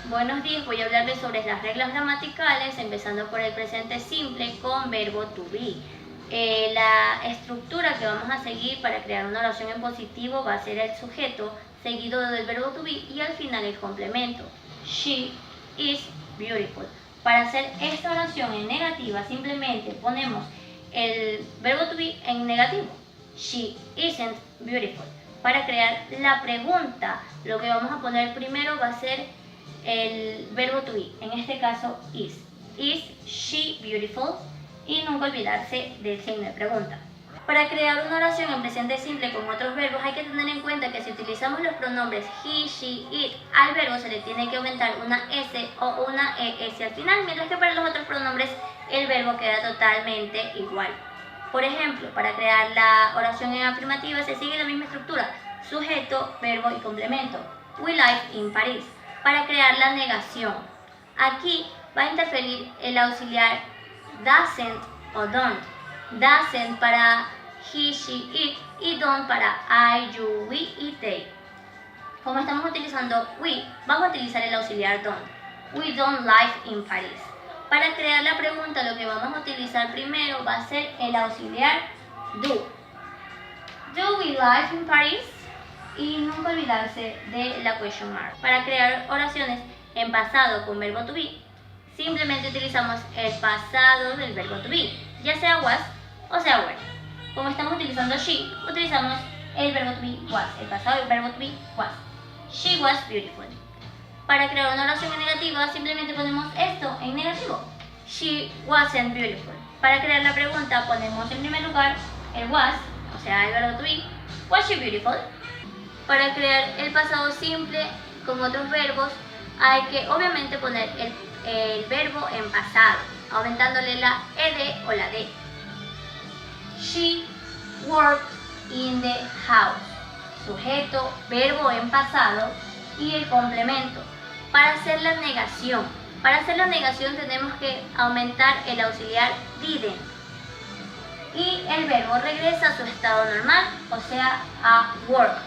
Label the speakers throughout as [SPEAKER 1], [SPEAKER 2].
[SPEAKER 1] Buenos días, voy a hablarles sobre las reglas gramaticales, empezando por el presente simple con verbo to be. La estructura que vamos a seguir para crear una oración en positivo va a ser el sujeto, seguido del verbo to be y al final el complemento. She is beautiful. Para hacer esta oración en negativa, simplemente ponemos el verbo to be en negativo. She isn't beautiful. Para crear la pregunta, lo que vamos a poner primero va a ser el verbo to be, en este caso is. Is she beautiful? Y nunca olvidarse del signo de pregunta. Para crear una oración en presente simple con otros verbos hay que tener en cuenta que si utilizamos los pronombres he, she, it, al verbo se le tiene que aumentar una s o una es al final, mientras que para los otros pronombres el verbo queda totalmente igual. Por ejemplo, para crear la oración en afirmativa se sigue la misma estructura, sujeto, verbo y complemento. We live in Paris. Para crear la negación, aquí va a interferir el auxiliar doesn't o don't. Doesn't para he, she, it y don't para I, you, we y they. Como estamos utilizando we, vamos a utilizar el auxiliar don't. We don't live in Paris. Para crear la pregunta, lo que vamos a utilizar primero va a ser el auxiliar do. Do we live in Paris? Y nunca olvidarse de la question mark. Para crear oraciones en pasado con verbo to be, simplemente utilizamos el pasado del verbo to be, ya sea was o sea were. Como estamos utilizando she, utilizamos el verbo to be was, el pasado del verbo to be was. She was beautiful. Para crear una oración en negativa, simplemente ponemos esto en negativo. She wasn't beautiful. Para crear la pregunta, ponemos en primer lugar el was, o sea el verbo to be. Was she beautiful? Para crear el pasado simple con otros verbos, hay que obviamente poner el verbo en pasado, aumentándole la ed o la d. She worked in the house. Sujeto, verbo en pasado y el complemento. Para hacer la negación. Para hacer la negación tenemos que aumentar el auxiliar didn't. Y el verbo regresa a su estado normal, o sea, a work,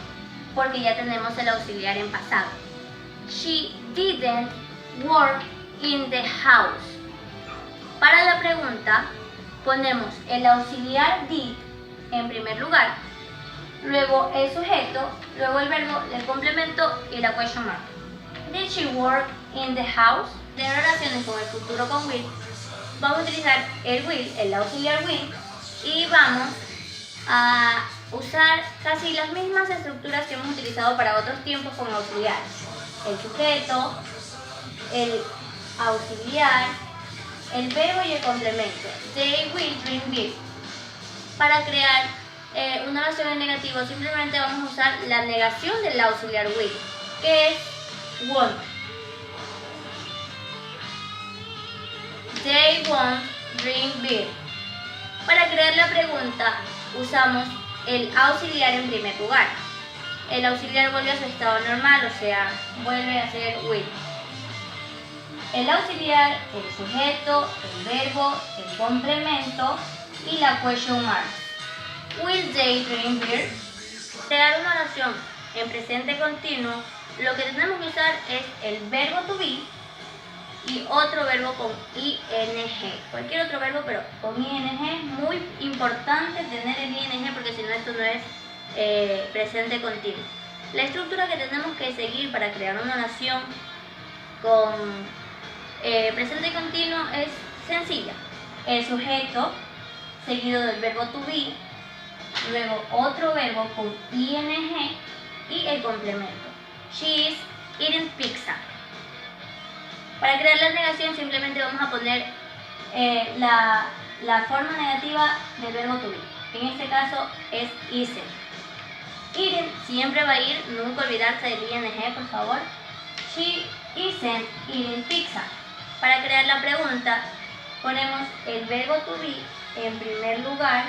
[SPEAKER 1] porque ya tenemos el auxiliar en pasado. She didn't work in the house. Para la pregunta, ponemos el auxiliar did en primer lugar, luego el sujeto, luego el verbo, el complemento y la question mark. Did she work in the house? En oraciones con el futuro con will, vamos a utilizar el will, el auxiliar will, y vamos a usar casi las mismas estructuras que hemos utilizado para otros tiempos con auxiliares. El sujeto, el auxiliar, el verbo y el complemento. They will drink beer. Para crear una oración en negativo simplemente vamos a usar la negación del auxiliar will, que es won't. They won't drink beer. Para crear la pregunta usamos el auxiliar en primer lugar. El auxiliar vuelve a su estado normal, o sea, vuelve a ser will. El auxiliar, el sujeto, el verbo, el complemento y la question mark. Will they drink beer? Crear una oración en presente continuo, lo que tenemos que usar es el verbo to be y otro verbo con ing. Cualquier otro verbo, pero con ing. Muy importante tener el ing porque si no esto no es presente continuo. La estructura que tenemos que seguir para crear una oración con presente continuo es sencilla. El sujeto seguido del verbo to be, luego otro verbo con ing y el complemento. She is eating pizza. Para crear la negación simplemente vamos a poner la forma negativa del verbo to be. En este caso es isn't. Eating siempre va a ir, nunca olvidarse del ing, por favor. She isn't eating pizza. Para crear la pregunta ponemos el verbo to be en primer lugar,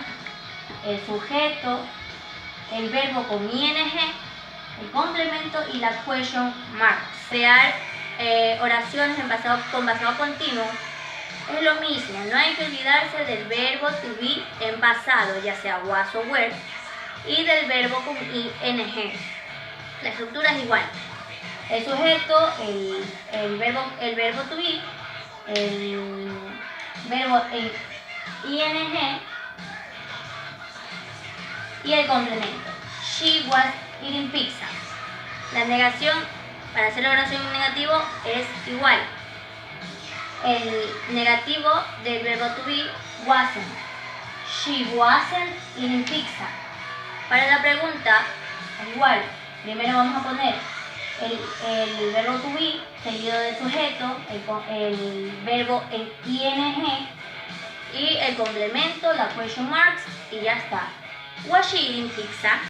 [SPEAKER 1] el sujeto, el verbo con ing, el complemento y la question mark. Crear oraciones con pasado continuo es lo mismo, no hay que olvidarse del verbo to be en pasado, ya sea was o were, y del verbo con ing. La estructura es igual. el sujeto, el verbo to be, el verbo ing y el complemento. She was eating pizza. La negación, para hacer la oración en negativo, es igual. El negativo del verbo to be, wasn't. She wasn't eating pizza. Para la pregunta, igual. Primero vamos a poner el verbo to be seguido del sujeto, el verbo ing y el complemento, la question marks, y ya está. Was she eating pizza?